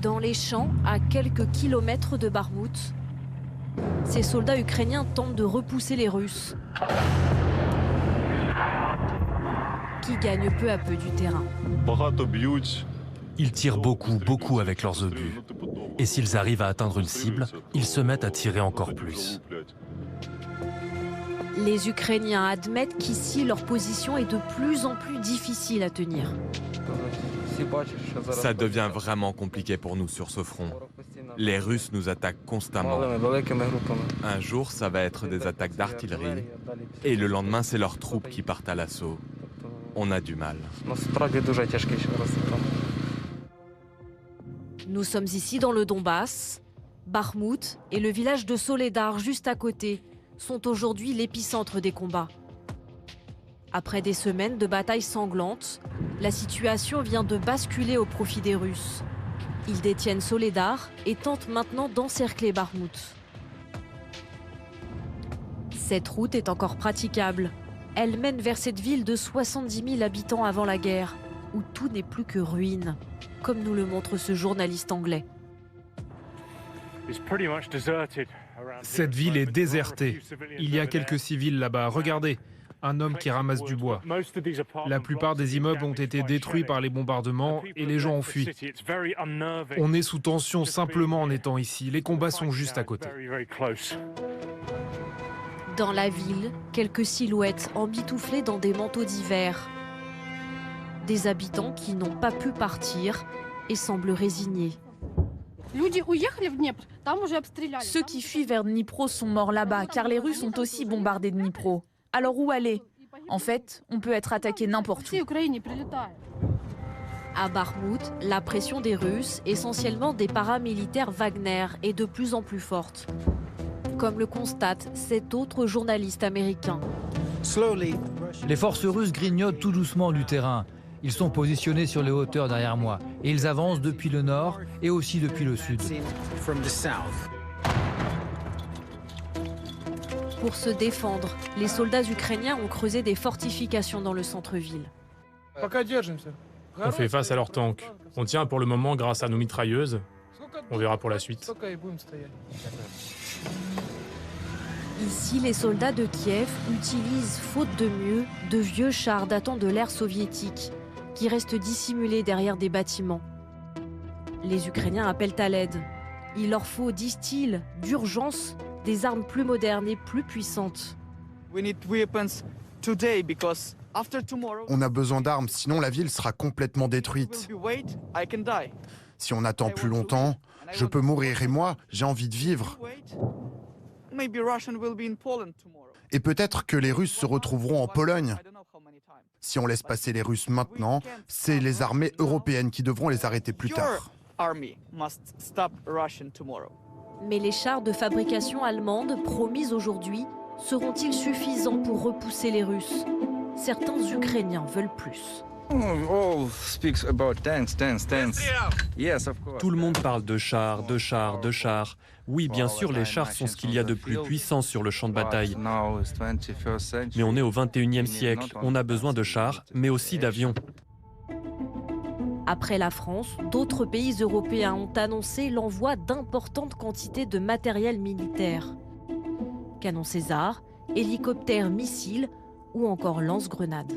Dans les champs, à quelques kilomètres de Bakhmout, ces soldats ukrainiens tentent de repousser les Russes, qui gagnent peu à peu du terrain. Ils tirent beaucoup avec leurs obus. Et s'ils arrivent à atteindre une cible, ils se mettent à tirer encore plus. Les Ukrainiens admettent qu'ici, leur position est de plus en plus difficile à tenir. Ça devient vraiment compliqué pour nous sur ce front. Les Russes nous attaquent constamment. Un jour, ça va être des attaques d'artillerie, et le lendemain, c'est leurs troupes qui partent à l'assaut. On a du mal. Nous sommes ici dans le Donbass. Bakhmout et le village de Soledar, juste à côté, sont aujourd'hui l'épicentre des combats. Après des semaines de batailles sanglantes, la situation vient de basculer au profit des Russes. Ils détiennent Soledar et tentent maintenant d'encercler Bakhmout. Cette route est encore praticable. Elle mène vers cette ville de 70 000 habitants avant la guerre, où tout n'est plus que ruines, comme nous le montre ce journaliste anglais. Cette ville est désertée. Il y a quelques civils là-bas. Regardez, un homme qui ramasse du bois. La plupart des immeubles ont été détruits par les bombardements et les gens ont fui. On est sous tension simplement en étant ici. Les combats sont juste à côté. Dans la ville, quelques silhouettes emmitouflées dans des manteaux d'hiver. Des habitants qui n'ont pas pu partir et semblent résignés. Ceux qui fuient vers Dnipro sont morts là-bas, car les Russes ont aussi bombardé Dnipro. Alors où aller? En fait, on peut être attaqué n'importe où. À Bakhmout, la pression des Russes, essentiellement des paramilitaires Wagner, est de plus en plus forte. Comme le constate cet autre journaliste américain. Les forces russes grignotent tout doucement du terrain. Ils sont positionnés sur les hauteurs derrière moi. Et ils avancent depuis le nord et aussi depuis le sud. Pour se défendre, les soldats ukrainiens ont creusé des fortifications dans le centre-ville. On fait face à leurs tanks. On tient pour le moment grâce à nos mitrailleuses. On verra pour la suite. Ici, les soldats de Kiev utilisent, faute de mieux, de vieux chars datant de l'ère soviétique, qui restent dissimulés derrière des bâtiments. Les Ukrainiens appellent à l'aide. Il leur faut, disent-ils, d'urgence, des armes plus modernes et plus puissantes. On a besoin d'armes, sinon la ville sera complètement détruite. Si on attend plus longtemps, je peux mourir et moi, j'ai envie de vivre. Et peut-être que les Russes se retrouveront en Pologne. Si on laisse passer les Russes maintenant, c'est les armées européennes qui devront les arrêter plus tard. Mais les chars de fabrication allemande promis aujourd'hui seront-ils suffisants pour repousser les Russes? Certains Ukrainiens veulent plus. Tout le monde parle de chars, de chars, de chars. Oui, bien sûr, les chars sont ce qu'il y a de plus puissant sur le champ de bataille. Mais on est au 21e siècle. On a besoin de chars, mais aussi d'avions. Après la France, d'autres pays européens ont annoncé l'envoi d'importantes quantités de matériel militaire. Canons César, hélicoptères, missiles ou encore lance-grenades.